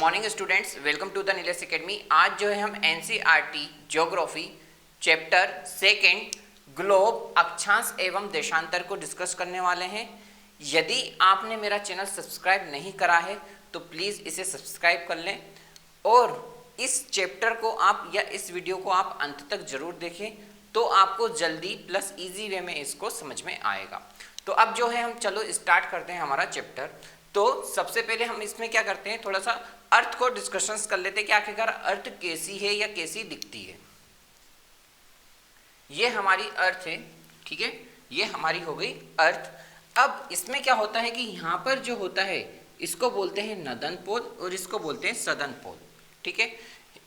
Morning students, welcome to the Neeles academy. आज जो है हम NCERT geography chapter second globe अक्षांश एवं देशांतर को डिस्कस करने वाले हैं। यदि आपने मेरा चैनल सब्सक्राइब नहीं करा है तो प्लीज़ इसे सब्सक्राइब कर लें और इस चैप्टर को आप या इस वीडियो को आप अंत तक जरूर देखें, तो आपको जल्दी प्लस इजी वे में इसको समझ में आएगा। तो अब जो है हम चलो स्टार्ट करते हैं हमारा चैप्टर। तो सबसे पहले हम इसमें क्या करते हैं, थोड़ा सा अर्थ को डिस्कशंस कर लेते हैं कि आखिरकार अर्थ कैसी है या कैसी दिखती है। ये हमारी अर्थ है, ठीक है, ये हमारी हो गई अर्थ। अब इसमें क्या होता है कि यहाँ पर जो होता है इसको बोलते हैं नदन पोल और इसको बोलते हैं सदन पोल, ठीक है।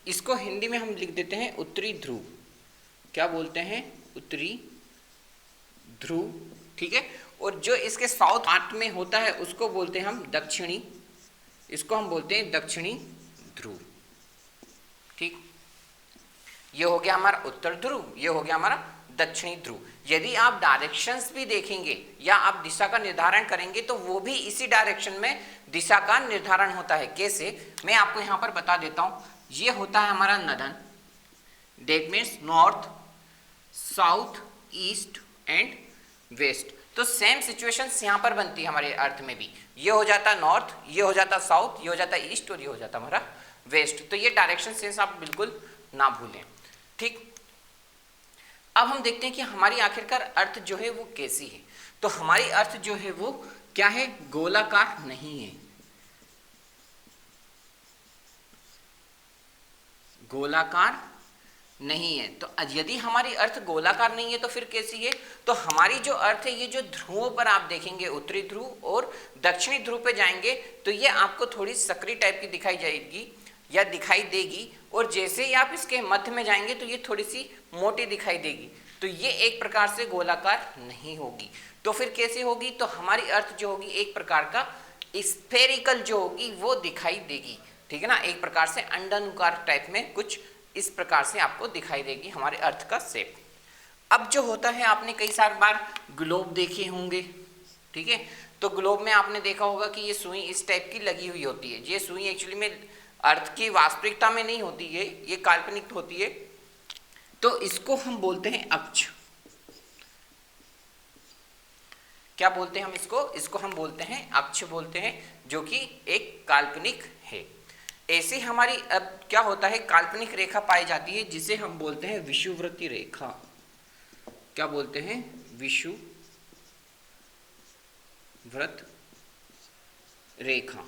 इसको हिंदी में हम लिख देते हैं उत्तरी ध्रुव। क्या बोलते हैं? उत्तरी ध्रुव, ठीक है। और जो इसके साउथ पार्ट में होता है उसको बोलते हैं हम दक्षिणी, इसको हम बोलते हैं दक्षिणी ध्रुव, ठीक। ये हो गया हमारा उत्तर ध्रुव, ये हो गया हमारा दक्षिणी ध्रुव। यदि आप डायरेक्शंस भी देखेंगे या आप दिशा का निर्धारण करेंगे तो वो भी इसी डायरेक्शन में दिशा का निर्धारण होता है। कैसे, मैं आपको यहाँ पर बता देता हूँ। ये होता है हमारा नदन, that means north, south, east and west. तो सेम सिचुएशंस यहाँ पर बनती है हमारे अर्थ में भी। ये हो जाता नॉर्थ, ये हो जाता साउथ, ये हो जाता ईस्ट और ये हो जाता हमारा वेस्ट। तो ये डायरेक्शन सेंस आप बिल्कुल ना भूलें, ठीक। अब हम देखते हैं कि हमारी आखिरकार अर्थ जो है वो कैसी है। तो हमारी अर्थ जो है वो क्या है? गोलाकार नहीं है, गोलाकार नहीं है। तो यदि हमारी अर्थ गोलाकार नहीं है तो फिर कैसी है? तो हमारी जो अर्थ है, ये जो ध्रुवों पर आप देखेंगे, उत्तरी ध्रुव और दक्षिणी ध्रुव पे जाएंगे तो ये आपको थोड़ी सकरी टाइप की दिखाई जाएगी या दिखाई देगी, और जैसे ही आप इसके मध्य में जाएंगे तो ये थोड़ी सी मोटी दिखाई देगी। तो ये एक प्रकार से गोलाकार नहीं होगी। तो फिर कैसे होगी? तो हमारी अर्थ जो होगी एक प्रकार का स्फेरिकल जो होगी वो दिखाई देगी, ठीक है ना। एक प्रकार से अंडानुकार टाइप में कुछ इस प्रकार से आपको दिखाई देगी हमारे अर्थ का शेप। अब जो होता है, आपने कई सारी बार ग्लोब देखे होंगे, ठीक है। तो ग्लोब में आपने देखा होगा कि ये सुई इस टाइप की लगी हुई होती है। ये सुई एक्चुअली में अर्थ की वास्तविकता में नहीं होती है, ये काल्पनिक होती है। तो इसको हम बोलते हैं अक्ष। क्या बोलते हैं हम इसको? इसको हम बोलते हैं अक्ष बोलते हैं, जो कि एक काल्पनिक है। ऐसे हमारी अब क्या होता है, काल्पनिक रेखा पाई जाती है जिसे हम बोलते हैं विषुवृत्तीय रेखा। क्या बोलते हैं? विषुवृत्त रेखा।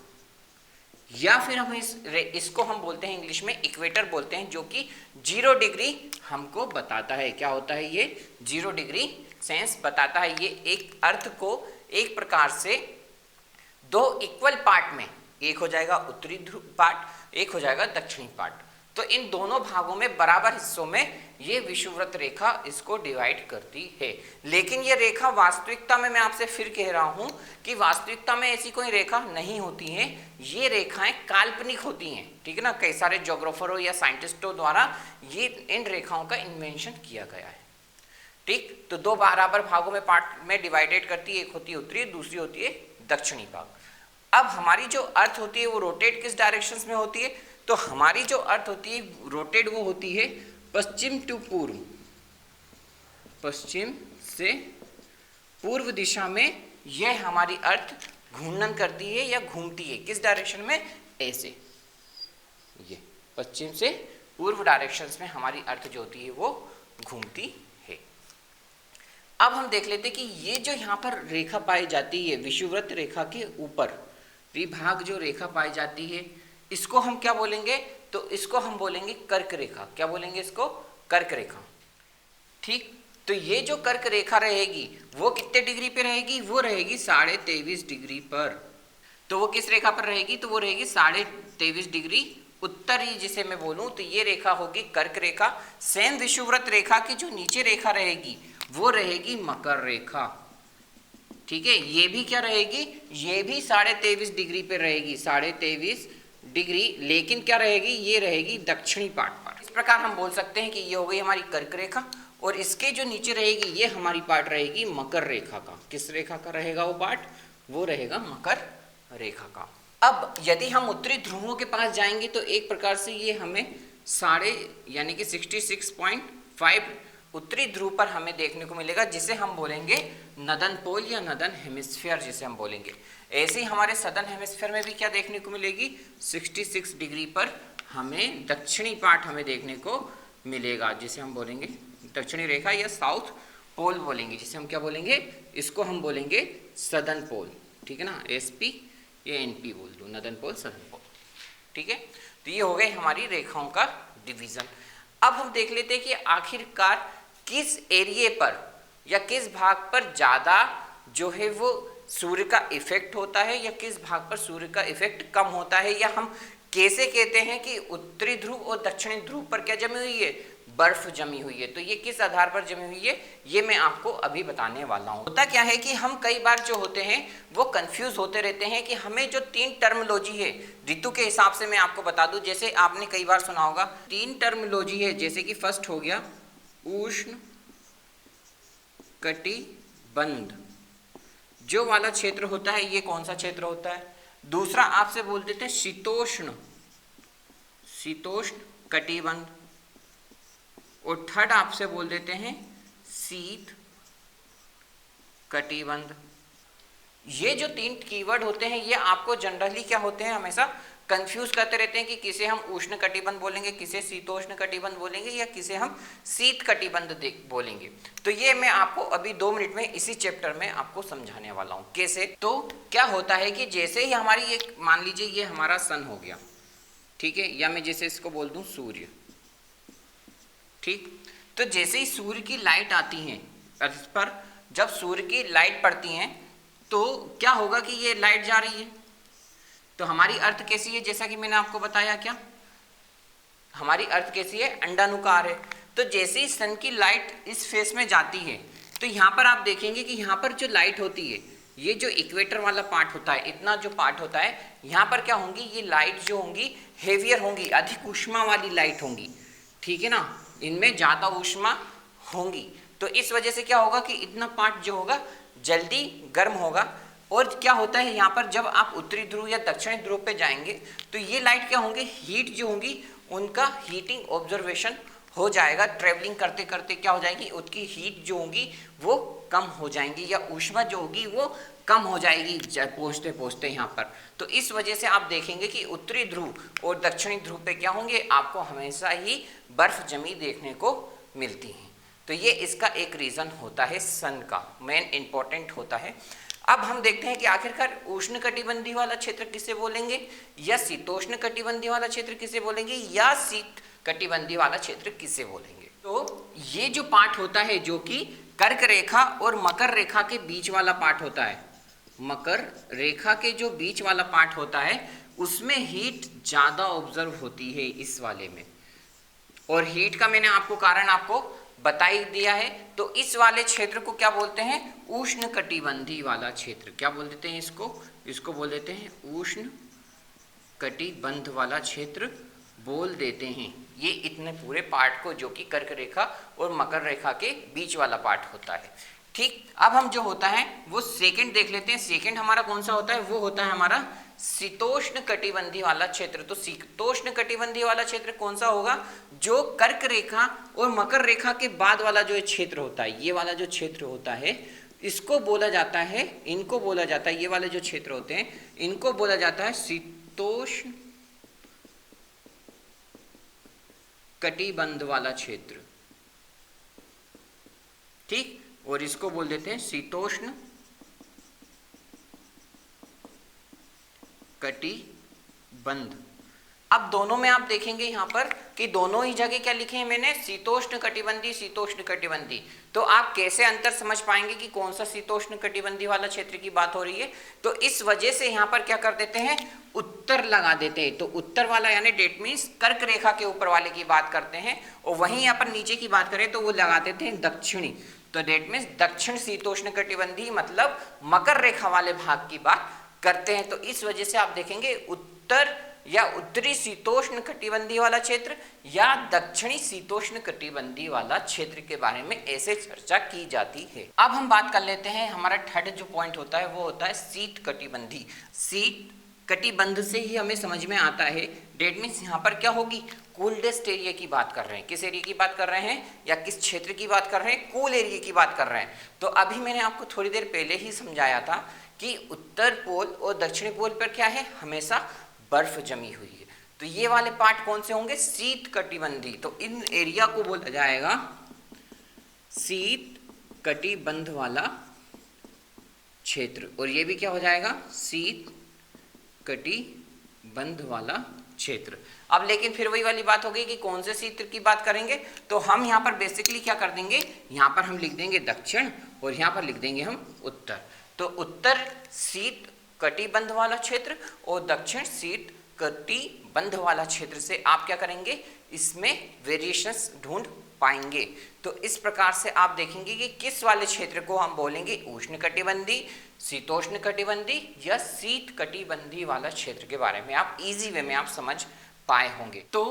या फिर हम इसको हम बोलते हैं इंग्लिश में इक्वेटर बोलते हैं, जो कि 0 डिग्री हमको बताता है। क्या होता है ये? 0 डिग्री सेंस बताता है। ये एक अर्थ को एक प्रकार से दो इक्वल पार्ट में, एक हो जाएगा उत्तरी ध्रुव पार्ट, एक हो जाएगा दक्षिणी पार्ट। तो इन दोनों भागों में बराबर हिस्सों में ये विषुवृत्त रेखा इसको डिवाइड करती है। लेकिन ये रेखा वास्तविकता में, मैं आपसे फिर कह रहा हूं कि वास्तविकता में ऐसी कोई रेखा नहीं होती है। ये रेखाएं काल्पनिक होती हैं, ठीक है ना। कई सारे ज्योग्राफरों या साइंटिस्टों द्वारा ये इन रेखाओं का इन्वेंशन किया गया है, ठीक। तो दो बराबर भागों में पार्ट में डिवाइडेड करती है, एक होती है उत्तरी, दूसरी होती है दक्षिणी भाग। अब हमारी जो अर्थ होती है वो रोटेट किस डायरेक्शंस में होती है? तो हमारी जो अर्थ होती है रोटेट वो होती है पश्चिम टू पूर्व, पश्चिम से पूर्व दिशा में यह हमारी अर्थ घूर्णन करती है या घूमती है। किस डायरेक्शन में? ऐसे, ये पश्चिम से पूर्व डायरेक्शंस में हमारी अर्थ जो होती है वो घूमती है। अब हम देख लेते हैं कि ये जो यहाँ पर रेखा पाई जाती है विषुवृत्त रेखा के ऊपर विभाग जो रेखा पाई जाती है, इसको हम क्या बोलेंगे? तो इसको हम बोलेंगे कर्क रेखा। क्या बोलेंगे इसको? कर्क रेखा, ठीक। तो ये जो कर्क रेखा रहेगी वो कितने डिग्री पे रहेगी? वो रहेगी 23.5 डिग्री पर। तो वो किस रेखा पर रहेगी? तो वो रहेगी 23.5 डिग्री उत्तरी, जिसे मैं बोलूं तो ये रेखा होगी कर्क रेखा। सेम विषुवृत्त रेखा की जो नीचे रेखा रहेगी वो रहेगी मकर रेखा, ठीक है। ये भी क्या रहेगी? ये भी 23.5 डिग्री पे रहेगी, 23.5 डिग्री, लेकिन क्या रहेगी? ये रहेगी दक्षिणी पार्ट पर। इस प्रकार हम बोल सकते हैं कि ये हो गई हमारी कर्क रेखा, और इसके जो नीचे रहेगी ये हमारी पार्ट रहेगी मकर रेखा का। किस रेखा का रहेगा वो पार्ट? वो रहेगा मकर रेखा का। अब यदि हम उत्तरी ध्रुवों के पास जाएंगे तो एक प्रकार से ये हमें साढ़े यानी कि 66.5 उत्तरी ध्रुव पर हमें देखने को मिलेगा, जिसे हम बोलेंगे नदन पोल या नदन हेमिस्फीयर जिसे हम बोलेंगे। ऐसे ही हमारे सदर्न हेमिस्फीयर में भी क्या देखने को मिलेगी, 66 डिग्री पर हमें दक्षिणी पार्ट हमें देखने को मिलेगा, जिसे हम बोलेंगे दक्षिणी रेखा या साउथ पोल बोलेंगे, जिसे हम क्या बोलेंगे, इसको हम बोलेंगे सदर्न पोल। ठीक है ना, SP या NP बोल दो, नदन पोल सदर्न पोल। ठीक है, तो ये हो गई हमारी रेखाओं का डिवीजन। अब हम देख लेते हैं कि आखिरकार किस एरिया पर या किस भाग पर ज़्यादा जो है वो सूर्य का इफेक्ट होता है या किस भाग पर सूर्य का इफेक्ट कम होता है, या हम कैसे कहते हैं कि उत्तरी ध्रुव और दक्षिणी ध्रुव पर क्या जमी हुई है, बर्फ जमी हुई है। तो ये किस आधार पर जमी हुई है, ये मैं आपको अभी बताने वाला हूँ। होता क्या है कि हम कई बार जो होते हैं वो कंफ्यूज होते रहते हैं कि हमें जो 3 टर्मिनोलॉजी है ऋतु के हिसाब से, मैं आपको बता दूं, जैसे आपने कई बार सुना होगा 3 टर्मिनोलॉजी है, जैसे कि फर्स्ट हो गया उष्ण कटिबंध जो वाला क्षेत्र होता है, ये कौन सा क्षेत्र होता है। दूसरा आपसे बोल देते हैं शीतोष्ण कटिबंध, और थर्ड आपसे बोल देते हैं शीत कटिबंध। ये जो 3 कीवर्ड होते हैं ये आपको जनरली क्या होते हैं, हमेशा कंफ्यूज करते रहते हैं कि किसे हम उष्ण कटिबंध बोलेंगे, किसे शीतोष्ण कटिबंध बोलेंगे, या किसे हम शीत कटिबंध बोलेंगे। तो ये मैं आपको अभी 2 मिनट में इसी चैप्टर में आपको समझाने वाला हूँ कैसे। तो क्या होता है कि जैसे ही हमारी एक, मान लीजिए ये हमारा सन हो गया, ठीक है, या मैं जैसे इसको बोल दूं सूर्य। ठीक, तो जैसे ही सूर्य की लाइट आती है अर्थ पर, जब सूर्य की लाइट पड़ती है तो क्या होगा कि ये लाइट जा रही है, तो हमारी अर्थ कैसी है, जैसा कि मैंने आपको बताया, क्या हमारी अर्थ कैसी है, अंडानुकार है। तो जैसे ही सन की लाइट इस फेस में जाती है तो यहाँ पर आप देखेंगे कि यहाँ पर जो लाइट होती है, ये जो इक्वेटर वाला पार्ट होता है, इतना जो पार्ट होता है, यहाँ पर क्या होंगी, ये लाइट जो होंगी हेवियर होंगी, अधिक ऊष्मा वाली लाइट होंगी। ठीक है ना, इनमें ज़्यादा ऊष्मा होंगी। तो इस वजह से क्या होगा कि इतना पार्ट जो होगा जल्दी गर्म होगा। और क्या होता है यहाँ पर, जब आप उत्तरी ध्रुव या दक्षिणी ध्रुव पे जाएंगे तो ये लाइट क्या होंगे, हीट जो होंगी उनका हीटिंग ऑब्जर्वेशन हो जाएगा। ट्रेवलिंग करते करते क्या हो जाएगी, उसकी हीट जो होगी वो कम हो जाएंगी, या ऊष्मा जो होगी वो कम हो जाएगी पहुँचते पहुँचते यहाँ पर। तो इस वजह से आप देखेंगे कि उत्तरी ध्रुव और दक्षिणी ध्रुव पे क्या होंगे, आपको हमेशा ही बर्फ जमी देखने को मिलती है। तो ये इसका एक रीज़न होता है, सन का मेन इंपॉर्टेंट होता है। अब हम देखते हैं कि आखिरकार उष्ण कटिबंधी वाला क्षेत्र किसे बोलेंगे, या शीतोष्ण कटिबंधी वाला क्षेत्र किसे बोलेंगे, या शीत कटिबंधी वाला क्षेत्र किसे बोलेंगे। तो ये जो पार्ट होता है जो कि कर्क रेखा और मकर रेखा के बीच वाला पार्ट होता है, मकर रेखा के जो बीच वाला पार्ट होता है उसमें हीट ज़्यादा ऑब्जर्व होती है इस वाले में, और हीट का मैंने आपको कारण आपको बता ही दिया है। तो इस वाले क्षेत्र को क्या बोलते हैं, उष्ण कटिबंधी वाला क्षेत्र। क्या बोल देते हैं इसको बोल देते हैं उष्ण कटिबंध वाला क्षेत्र बोल देते हैं। ये इतने पूरे पार्ट को जो कि कर्क रेखा और मकर रेखा के बीच वाला पार्ट होता है। ठीक, अब हम जो होता है वो सेकंड देख लेते हैं। सेकंड हमारा कौन सा होता है, वो होता है हमारा शीतोष्ण कटिबंधी वाला क्षेत्र। तो शीतोष्ण कटिबंधी वाला क्षेत्र कौन सा होगा, जो कर्क रेखा और मकर रेखा के बाद वाला जो क्षेत्र होता है, ये वाला जो क्षेत्र होता है इसको बोला जाता है, इनको बोला जाता है, ये वाले जो क्षेत्र होते हैं इनको बोला जाता है शीतोष्ण कटिबंध वाला क्षेत्र। ठीक, और इसको बोल देते हैं शीतोष्ण कटिबंध। अब दोनों में आप देखेंगे यहाँ पर कि दोनों ही जगह क्या लिखे हैं मैंने, शीतोष्ण कटिबंधी शीतोष्ण कटिबंधी। तो आप कैसे अंतर समझ पाएंगे कि कौन सा शीतोष्ण कटिबंधी वाला क्षेत्र की बात हो रही है। तो इस वजह से यहाँ पर क्या कर देते हैं, उत्तर लगा देते हैं। तो उत्तर वाला यानी डेट मीन्स कर्क रेखा के ऊपर वाले की बात करते हैं, और वहीं यहाँ पर नीचे की बात करें तो वो लगा देते हैं दक्षिणी। तो डेट मीन्स दक्षिण शीतोष्ण कटिबंधी मतलब मकर रेखा वाले भाग की बात करते हैं। तो इस वजह से आप देखेंगे उत्तर या उत्तरी शीतोष्ण कटिबंधी वाला क्षेत्र या दक्षिणी शीतोष्ण कटिबंधी वाला क्षेत्र के बारे में ऐसे चर्चा की जाती है। अब हम बात कर लेते हैं, हमारा थर्ड जो पॉइंट होता है वो होता है शीत कटिबंधी। शीत कटिबंध से ही हमें समझ में आता है। डेट मीन्स यहाँ पर क्या होगी, कोल्डेस्ट एरिया की बात कर रहे हैं। किस एरिया की बात कर रहे हैं या किस क्षेत्र की बात कर रहे हैं, कूल एरिया की बात कर रहे हैं। तो अभी मैंने आपको थोड़ी देर पहले ही समझाया था कि उत्तर पोल और दक्षिणी पोल पर क्या है, हमेशा बर्फ जमी हुई है। तो ये वाले पार्ट कौन से होंगे, शीत कटिबंधी। तो इन एरिया को बोला जाएगा शीत कटिबंध वाला क्षेत्र, और ये भी क्या हो जाएगा, शीत कटिबंध वाला क्षेत्र। अब लेकिन फिर वही वाली बात हो गई कि कौन से क्षेत्र की बात करेंगे। तो हम यहाँ पर बेसिकली क्या कर देंगे, यहाँ पर हम लिख देंगे दक्षिण और यहाँ पर लिख देंगे हम उत्तर। तो उत्तर शीत कटिबंध वाला क्षेत्र और दक्षिण शीत कटिबंध वाला क्षेत्र से आप क्या करेंगे, इसमें वेरिएशंस ढूंढ पाएंगे। तो इस प्रकार से आप देखेंगे कि किस वाले क्षेत्र को हम बोलेंगे, उष्ण कटिबंधी, शीतोष्ण कटिबंधी या शीत कटिबंधी वाला क्षेत्र के बारे में आप इजी वे में आप समझ पाए होंगे। तो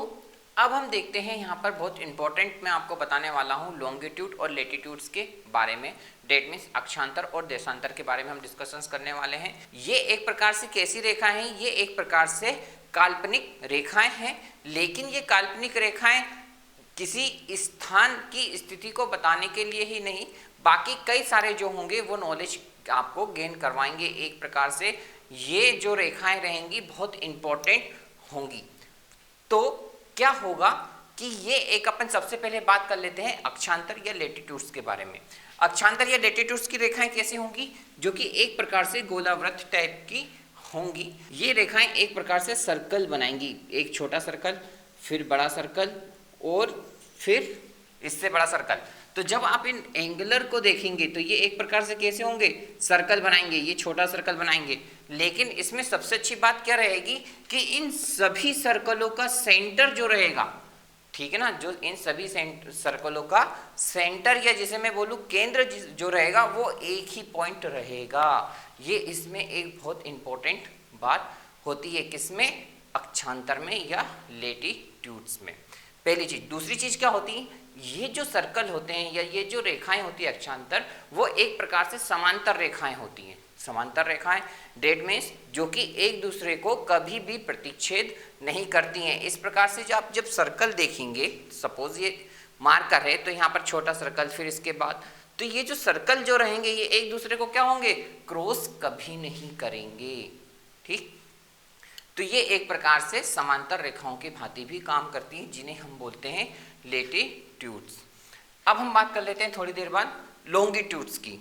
अब हम देखते हैं यहाँ पर बहुत इंपॉर्टेंट मैं आपको बताने वाला हूँ लॉन्गिट्यूड और लेटीट्यूड्स के बारे में। डेट मीन्स अक्षांतर और देशांतर के बारे में हम डिस्कशंस करने वाले हैं। ये एक प्रकार से कैसी रेखाएं हैं, ये एक प्रकार से काल्पनिक रेखाएं हैं, लेकिन ये काल्पनिक रेखाएं किसी स्थान की स्थिति को बताने के लिए ही नहीं, बाकी कई सारे जो होंगे वो नॉलेज आपको गेन करवाएंगे। एक प्रकार से ये जो रेखाएं रहेंगी बहुत इंपॉर्टेंट होंगी। तो क्या होगा कि ये एक अपन सबसे पहले बात कर लेते हैं अक्षांतर या लेटीट्यूड्स के बारे में। अक्षांतर या लेटीट्यूड्स की रेखाएं कैसी होंगी, जो कि एक प्रकार से गोलावृत्त टाइप की होंगी। ये रेखाएं एक प्रकार से सर्कल बनाएंगी, एक छोटा सर्कल, फिर बड़ा सर्कल और फिर इससे बड़ा सर्कल। तो जब आप इन एंगुलर को देखेंगे तो ये एक प्रकार से कैसे होंगे, सर्कल बनाएंगे, ये छोटा सर्कल बनाएंगे। लेकिन इसमें सबसे अच्छी बात क्या रहेगी कि इन सभी सर्कलों का सेंटर जो रहेगा, ठीक है ना, जो इन सभी सर्कलों का सेंटर या जिसे मैं बोलूँ केंद्र जो रहेगा वो एक ही पॉइंट रहेगा। ये इसमें एक बहुत इंपॉर्टेंट बात होती है, किसमें, अक्षांतर में या लेटीट्यूड्स में। पहली चीज। दूसरी चीज क्या होती है, ये जो सर्कल होते हैं या ये जो रेखाएं होती है अक्षांतर, वो एक प्रकार से समांतर रेखाएं होती हैं। समांतर रेखाएं डेट मीन्स जो कि एक दूसरे को कभी भी प्रतिच्छेद नहीं करती हैं। इस प्रकार से जब सर्कल देखेंगे, सपोज ये मार्कर है तो यहाँ पर छोटा सर्कल, फिर इसके बाद तो ये जो सर्कल जो रहेंगे ये एक दूसरे को क्या होंगे, क्रॉस कभी नहीं करेंगे। ठीक, तो ये एक प्रकार से समांतर रेखाओं की भांति भी काम करती हैं, जिन्हें हम बोलते हैं लेटीट्यूड्स। अब हम बात कर लेते हैं थोड़ी देर बाद लॉन्गिट्यूड्स की।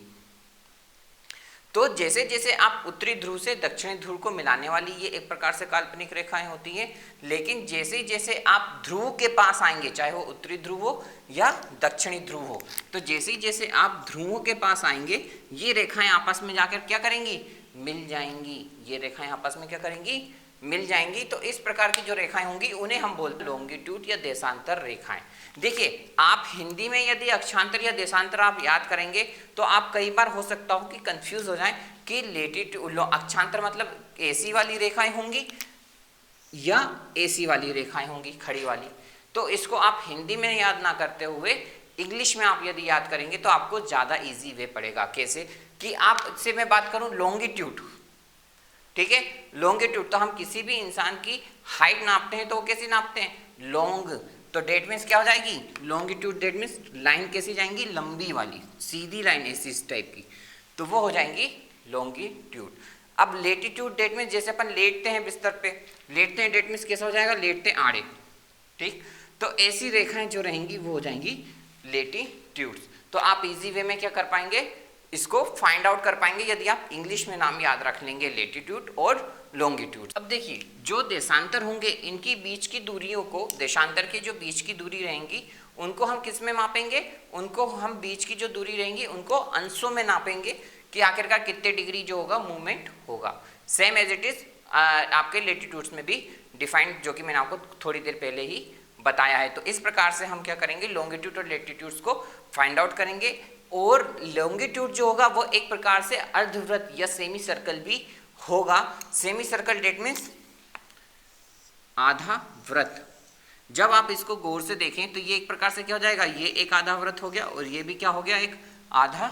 तो जैसे जैसे आप उत्तरी ध्रुव से दक्षिणी ध्रुव को मिलाने वाली ये एक प्रकार से काल्पनिक रेखाएं होती हैं, लेकिन जैसे जैसे आप ध्रुव के पास आएंगे, चाहे वो उत्तरी ध्रुव हो या दक्षिणी ध्रुव हो, तो जैसे जैसे आप ध्रुवों के पास आएंगे ये रेखाएं आपस में जाकर क्या करेंगी, मिल जाएंगी। ये रेखाएं आपस में क्या करेंगी, मिल जाएंगी। तो इस प्रकार की जो रेखाएं होंगी उन्हें हम बोलते हैं लॉन्गिट्यूड या देशांतर रेखाएं। देखिए, आप हिंदी में यदि अक्षांतर या देशांतर आप याद करेंगे तो आप कई बार हो सकता हो कि कंफ्यूज हो जाएं कि लेटीट्यूड अक्षांतर मतलब एसी वाली रेखाएं होंगी या एसी वाली रेखाएं होंगी, खड़ी वाली। तो इसको आप हिंदी में याद ना करते हुए इंग्लिश में आप यदि याद करेंगे तो आपको ज्यादा इजी वे पड़ेगा। कैसे कि आप से मैं बात करूं लॉन्गिट्यूड, ठीक है, लॉन्गिट्यूड तो हम किसी भी इंसान की हाइट नापते हैं तो वो कैसे नापते हैं, लॉन्ग। तो डेट मीन्स क्या हो जाएगी, लॉन्गिट्यूड डेट मीन्स लाइन कैसी जाएंगी, लंबी वाली सीधी लाइन ऐसी इस टाइप की, तो वो हो जाएंगी लॉन्गिट्यूड। अब लेटीट्यूड डेट मीन्स जैसे अपन लेटते हैं बिस्तर पे, लेटते हैं डेट मीन्स कैसा हो जाएगा, लेटते आड़े। ठीक, तो ऐसी रेखाएं जो रहेंगी वो हो जाएंगी लेटीट्यूड्स। तो आप इजी वे में क्या कर पाएंगे, इसको फाइंड आउट कर पाएंगे यदि आप इंग्लिश में नाम याद रख लेंगे लेटीट्यूड और लॉन्गिट्यूड। अब देखिए, जो देशांतर होंगे इनकी बीच की दूरियों को, देशांतर की जो बीच की दूरी रहेंगी उनको हम किस में मापेंगे, उनको हम बीच की जो दूरी रहेंगी उनको अंशों में नापेंगे कि आखिरकार कितने डिग्री जो होगा मूवमेंट होगा। सेम एज इट इज आपके लेटीट्यूड्स में भी डिफाइंड, जो कि मैंने आपको थोड़ी देर पहले ही बताया है। तो इस प्रकार से हम क्या करेंगे, लॉन्गिट्यूड और लेटीट्यूड्स को फाइंड आउट करेंगे। और लॉन्गिट्यूड जो होगा वो एक प्रकार से अर्धवृत्त या सेमी सर्कल भी होगा। सेमी सर्कल डेट मीन्स आधा वृत्त। जब आप इसको गौर से देखें तो ये एक प्रकार से क्या हो जाएगा, ये एक आधा वृत्त हो गया और ये भी क्या हो गया, एक आधा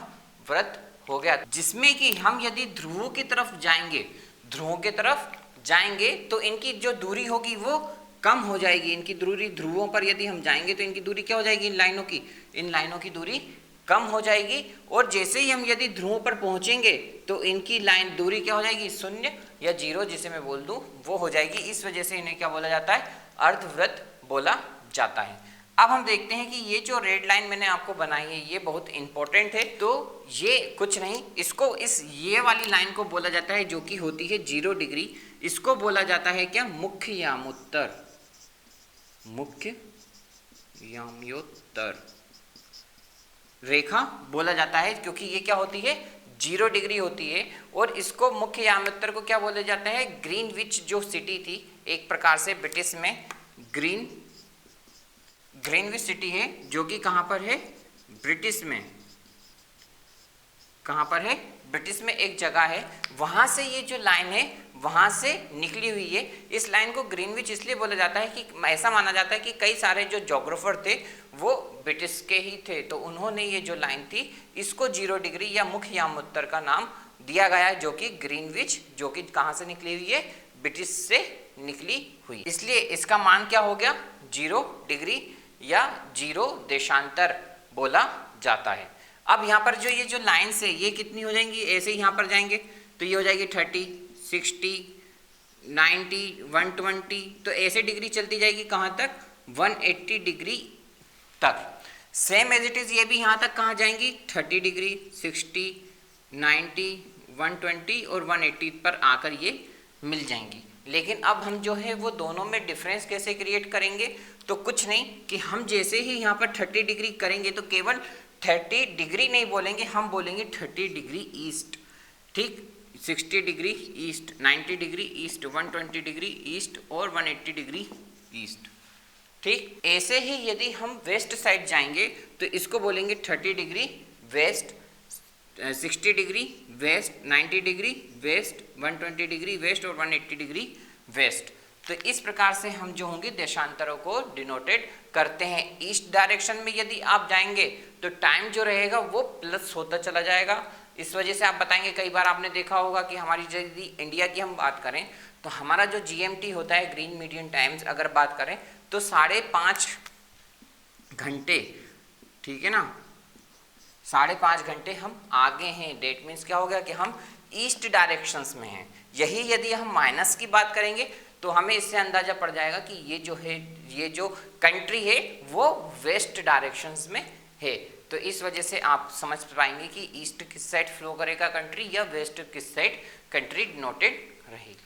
वृत्त हो गया, जिसमें कि हम यदि ध्रुवों की तरफ जाएंगे, ध्रुवों की तरफ जाएंगे तो इनकी जो दूरी होगी वो कम हो जाएगी। इनकी दूरी ध्रुवों पर यदि हम जाएंगे तो इनकी दूरी क्या हो जाएगी, इन लाइनों की दूरी कम हो जाएगी। और जैसे ही हम यदि ध्रुवों पर पहुंचेंगे तो इनकी लाइन दूरी क्या हो जाएगी, 0 या 0 जिसे मैं बोल दूं वो हो जाएगी। इस वजह से इन्हें क्या बोला जाता है, अर्धवृत्त बोला जाता है। अब हम देखते हैं कि ये जो रेड लाइन मैंने आपको बनाई है ये बहुत इंपॉर्टेंट है। तो ये कुछ नहीं, इसको ये वाली लाइन को बोला जाता है जो कि होती है 0 डिग्री। इसको बोला जाता है क्या, मुख्य यामोत्तर रेखा बोला जाता है, क्योंकि ये क्या होती है, 0 डिग्री होती है। और इसको मुख्य यामोत्तर को क्या बोला जाता है, ग्रीनविच जो सिटी थी एक प्रकार से ब्रिटिश में, ग्रीनविच सिटी है जो कि कहाँ पर है, ब्रिटिश में। कहाँ पर है, ब्रिटिश में एक जगह है, वहां से ये जो लाइन है वहां से निकली हुई है। इस लाइन को ग्रीनविच इसलिए बोला जाता है कि ऐसा माना जाता है कि कई सारे जो ज्योग्राफर थे वो ब्रिटिश के ही थे, तो उन्होंने ये जो लाइन थी इसको 0 डिग्री या मुख्य यामोत्तर का नाम दिया गया है, जो कि ग्रीनविच, जो कि कहाँ से निकली हुई है, ब्रिटिश से निकली हुई, इसलिए इसका मान क्या हो गया, 0 डिग्री या 0 देशांतर बोला जाता है। अब यहाँ पर जो ये जो लाइन्स है ये कितनी हो जाएंगी, ऐसे ही यहाँ पर जाएंगे तो ये हो जाएगी 30, 60, 90, 120, तो ऐसे डिग्री चलती जाएगी कहाँ तक, 180 डिग्री तक। सेम एज इट इज ये भी यहाँ तक कहाँ जाएंगी, 30 डिग्री, 60, 90, 120 और 180 पर आकर ये मिल जाएंगी। लेकिन अब हम जो है वो दोनों में डिफरेंस कैसे क्रिएट करेंगे, तो कुछ नहीं कि हम जैसे ही यहाँ पर 30 डिग्री करेंगे तो केवल 30 डिग्री नहीं बोलेंगे, हम बोलेंगे 30 डिग्री ईस्ट, ठीक, 60 degree east, 90 degree east, 120 degree east और 180 डिग्री ईस्ट, ठीक। ऐसे ही यदि हम वेस्ट साइड जाएंगे तो इसको बोलेंगे 30 degree west, 60 degree west, 90 degree west, 120 degree west और 180 डिग्री वेस्ट। तो इस प्रकार से हम जो होंगे देशांतरों को डिनोटेड करते हैं। ईस्ट डायरेक्शन में यदि आप जाएंगे तो टाइम जो रहेगा वो प्लस होता चला जाएगा। इस वजह से आप बताएंगे, कई बार आपने देखा होगा कि हमारी यदि इंडिया की हम बात करें तो हमारा जो GMT होता है, ग्रीन मीडियम टाइम्स, अगर बात करें तो 5.5 घंटे, ठीक है ना, 5.5 घंटे हम आगे हैं। डेट मीन्स क्या हो गया कि हम ईस्ट डायरेक्शंस में हैं। यही यदि हम माइनस की बात करेंगे तो हमें इससे अंदाजा पड़ जाएगा कि ये जो है, ये जो कंट्री है वो वेस्ट डायरेक्शंस में है। तो इस वजह से आप समझ पाएंगे कि ईस्ट किस साइड फ्लो करेगा कंट्री या वेस्ट किस साइड कंट्री डिनोटेड रहेगी।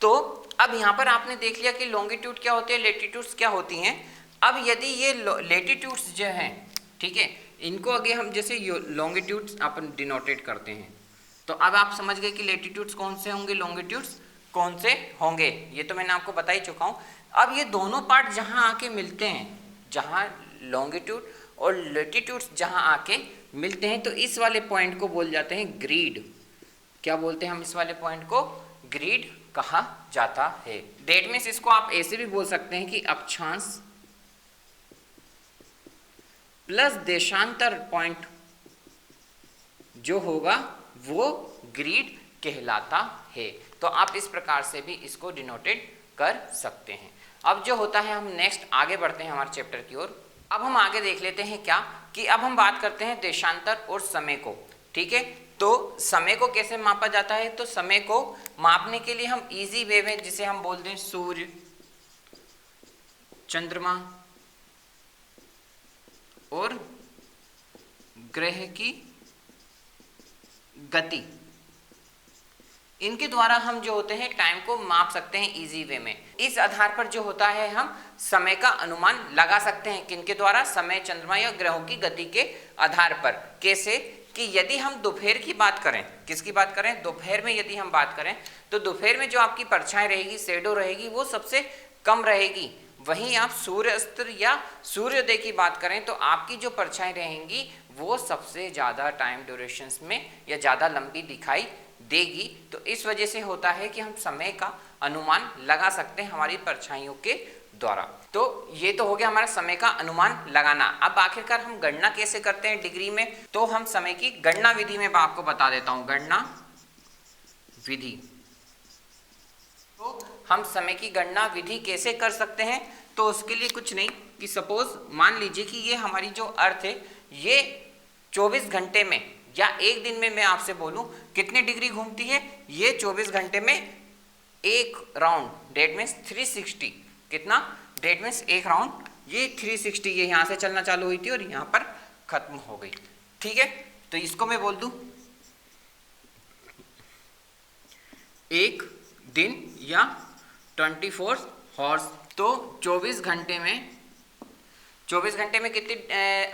तो अब यहाँ पर आपने देख लिया कि लॉन्गिट्यूड क्या होते हैं, लेटीट्यूड्स क्या होती हैं। अब यदि ये लेटीट्यूड्स जो हैं, ठीक है, इनको आगे हम जैसे लॉन्गिट्यूड्स अपन डिनोटेड करते हैं, तो अब आप समझ गए कि लेटीट्यूड्स कौन से होंगे, लॉन्गिट्यूड्स कौन से होंगे, ये तो मैंने आपको बता ही चुका हूँ। अब ये दोनों पार्ट जहाँ आके मिलते हैं, जहाँ लॉन्गिट्यूड और लेटीट्यूड्स जहाँ आके मिलते हैं, तो इस वाले पॉइंट को बोल जाते हैं ग्रीड। क्या बोलते हैं हम इस वाले पॉइंट को, ग्रीड कहा जाता है। डेट मीन्स इसको आप ऐसे भी बोल सकते हैं कि अक्षांश प्लस देशांतर पॉइंट जो होगा वो ग्रीड कहलाता है। तो आप इस प्रकार से भी इसको डिनोटेड कर सकते हैं। अब जो होता है, हम नेक्स्ट आगे बढ़ते हैं हमारे चैप्टर की ओर। अब हम आगे देख लेते हैं क्या कि अब हम बात करते हैं देशांतर और समय को, ठीक है। तो समय को कैसे मापा जाता है, तो समय को मापने के लिए हम इजी वे में, जिसे हम बोल दें सूर्य, चंद्रमा और ग्रह की गति, इनके द्वारा हम जो होते हैं टाइम को माप सकते हैं इजी वे में। इस आधार पर जो होता है हम समय का अनुमान लगा सकते हैं, किनके द्वारा, समय, चंद्रमा या ग्रहों की गति के आधार पर। कैसे कि यदि हम दोपहर की बात करें, किसकी बात करें, दोपहर में यदि हम बात करें तो दोपहर में जो आपकी परछाई रहेगी, शेडो रहेगी, वो सबसे कम रहेगी। वहीं आप सूर्यास्त या सूर्योदय की बात करें तो आपकी जो परछाई रहेंगी वो सबसे ज़्यादा टाइम ड्यूरेशंस में या ज़्यादा लंबी दिखाई देगी। तो इस वजह से होता है कि हम समय का अनुमान लगा सकते हैं हमारी परछाइयों के द्वारा। तो ये तो हो गया हमारा समय का अनुमान लगाना। अब आखिरकार हम गणना कैसे करते हैं डिग्री में, तो हम समय की गणना विधि में आपको बता देता हूं। गणना विधि, तो हम समय की गणना विधि कैसे कर सकते हैं? तो उसके लिए कुछ नहीं कि सपोज मान लीजिए कि ये हमारी जो अर्थ है ये 24 घंटे में या एक दिन में मैं आपसे बोलूं कितने डिग्री घूमती है, ये 24 घंटे में एक राउंड, डेट मीन्स 360, कितना, डेट मीन्स एक राउंड ये 360, ये यहाँ से चलना चालू हुई थी और यहाँ पर खत्म हो गई। ठीक है, तो इसको मैं बोल दूं एक दिन या 24 हॉर्स। तो 24 घंटे में कितनी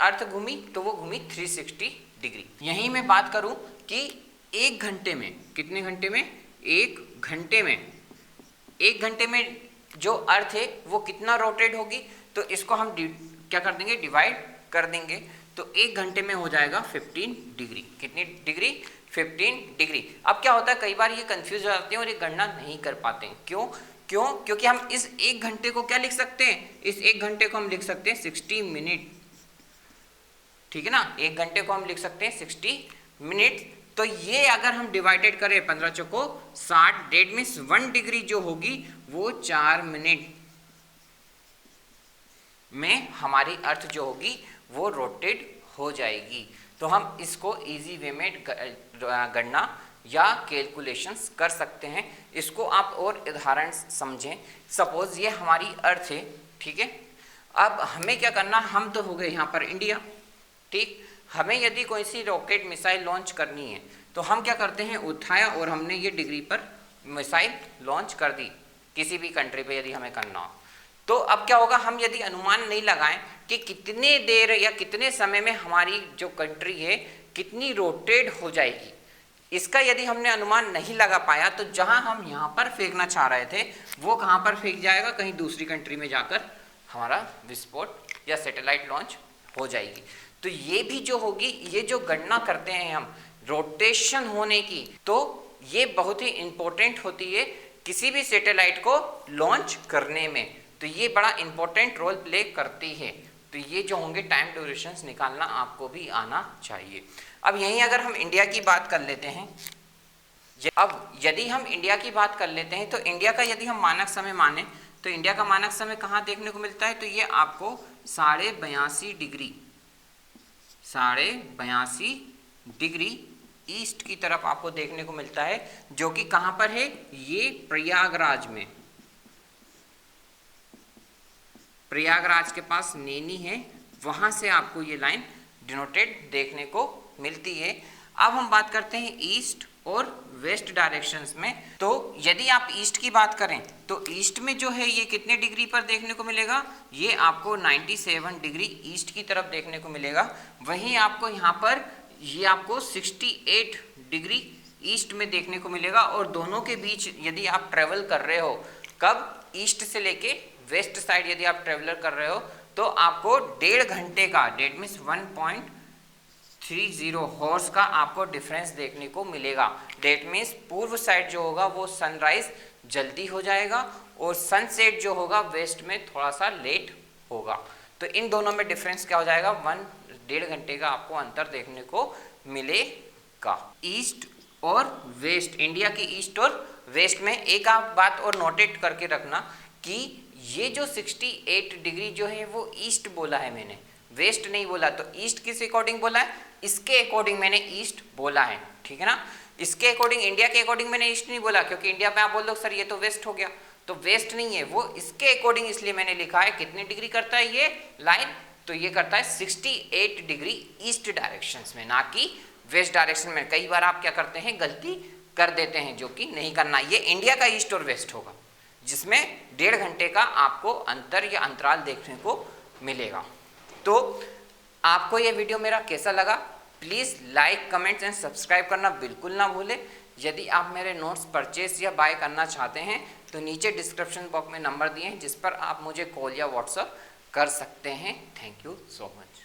अर्थ घूमी? तो वो घूमी 360 डिग्री। यहीं मैं बात करूं कि एक घंटे में, कितने घंटे में? एक घंटे में जो अर्थ है वो कितना रोटेट होगी? तो इसको हम क्या कर देंगे? डिवाइड कर देंगे। तो एक घंटे में हो जाएगा 15 डिग्री। कितनी डिग्री? 15 डिग्री। अब क्या होता है, कई बार ये कंफ्यूज हो जाते हैं और ये गणना नहीं कर पाते हैं। क्यों? क्योंकि हम इस एक घंटे को क्या लिख सकते हैं? इस एक घंटे को हम लिख सकते हैं 60 मिनट। ठीक है ना, एक घंटे को हम लिख सकते हैं 60 मिनट। तो ये अगर हम डिवाइडेड करें 15 चौको 60, डेट मीन्स 1 डिग्री जो होगी वो 4 मिनट में हमारी अर्थ जो होगी वो रोटेट हो जाएगी। तो हम इसको इजी वे में गणना या कैलकुलेशंस कर सकते हैं। इसको आप और उदाहरण समझें। सपोज ये हमारी अर्थ है, ठीक है। अब हमें क्या करना, हम तो हो गए यहाँ पर इंडिया, ठीक। हमें यदि कोई सी रॉकेट मिसाइल लॉन्च करनी है तो हम क्या करते हैं, उठाया और हमने ये डिग्री पर मिसाइल लॉन्च कर दी किसी भी कंट्री पे यदि हमें करना हो। तो अब क्या होगा, हम यदि अनुमान नहीं लगाएं कि कितने देर या कितने समय में हमारी जो कंट्री है कितनी रोटेट हो जाएगी, इसका यदि हमने अनुमान नहीं लगा पाया तो जहां हम यहाँ पर फेंकना चाह रहे थे वो कहाँ पर फेंक जाएगा, कहीं दूसरी कंट्री में जाकर हमारा विस्फोट या सैटेलाइट लॉन्च हो जाएगी। तो ये भी जो होगी, ये जो गणना करते हैं हम रोटेशन होने की, तो ये बहुत ही इंपॉर्टेंट होती है किसी भी सैटेलाइट को लॉन्च करने में। तो ये बड़ा इंपॉर्टेंट रोल प्ले करती है। तो ये जो होंगे टाइम ड्यूरेशंस निकालना आपको भी आना चाहिए। अब यहीं अगर हम इंडिया की बात कर लेते हैं, अब यदि हम इंडिया की बात कर लेते हैं तो इंडिया का यदि हम मानक समय माने तो इंडिया का मानक समय कहाँ देखने को मिलता है, तो ये आपको 82.5 डिग्री, 82.5 डिग्री ईस्ट की तरफ आपको देखने को मिलता है, जो कि कहां पर है, ये प्रयागराज में, प्रयागराज के पास नैनी है, वहां से आपको ये लाइन डिनोटेड देखने को मिलती है। अब हम बात करते हैं ईस्ट और वेस्ट डायरेक्शंस में। तो यदि आप ईस्ट की बात करें तो ईस्ट में जो है ये कितने डिग्री पर देखने को मिलेगा, ये आपको 97 डिग्री ईस्ट की तरफ देखने को मिलेगा। वहीं आपको यहाँ पर ये आपको 68 डिग्री ईस्ट में देखने को मिलेगा। और दोनों के बीच यदि आप ट्रेवल कर रहे हो, कब, ईस्ट से लेके वेस्ट साइड यदि आप ट्रेवलर कर रहे हो तो आपको 1.5 घंटे का, डेट मीन्स 1.30 हॉर्स का आपको डिफरेंस देखने को मिलेगा। डेट मीन्स पूर्व साइड जो होगा वो सनराइज जल्दी हो जाएगा और सनसेट जो होगा वेस्ट में थोड़ा सा लेट होगा। तो इन दोनों में डिफरेंस क्या हो जाएगा, 1.5 घंटे का आपको अंतर देखने को मिलेगा। ईस्ट और वेस्ट, इंडिया की ईस्ट और वेस्ट में एक आप बात और नोटेट करके रखना कि ये जो 68 डिग्री जो है वो ईस्ट बोला है मैंने, वेस्ट नहीं बोला। तो ईस्ट किस अकॉर्डिंग बोला है, इसके अकॉर्डिंग मैंने ईस्ट बोला है, ठीक है ना। इसके अकॉर्डिंग, इंडिया के अकॉर्डिंग मैंने ईस्ट नहीं बोला, क्योंकि इंडिया में आप बोल दो सर ये तो वेस्ट हो गया, तो वेस्ट नहीं है वो, इसके अकॉर्डिंग इसलिए मैंने लिखा है। कितने डिग्री करता है ये लाइन, तो ये करता है 68 डिग्री ईस्ट डायरेक्शंस में, ना कि वेस्ट डायरेक्शन में। कई बार आप क्या करते हैं, गलती कर देते हैं, जो कि नहीं करना। ये इंडिया का ईस्ट और वेस्ट होगा जिसमें 1.5 घंटे का आपको अंतर या अंतराल देखने को मिलेगा। तो आपको ये वीडियो मेरा कैसा लगा, please like, comments and subscribe करना बिल्कुल ना भूलें। यदि आप मेरे नोट्स परचेस या बाय करना चाहते हैं तो नीचे डिस्क्रिप्शन बॉक्स में नंबर दिए हैं जिस पर आप मुझे कॉल या व्हाट्सएप कर सकते हैं। Thank you so much.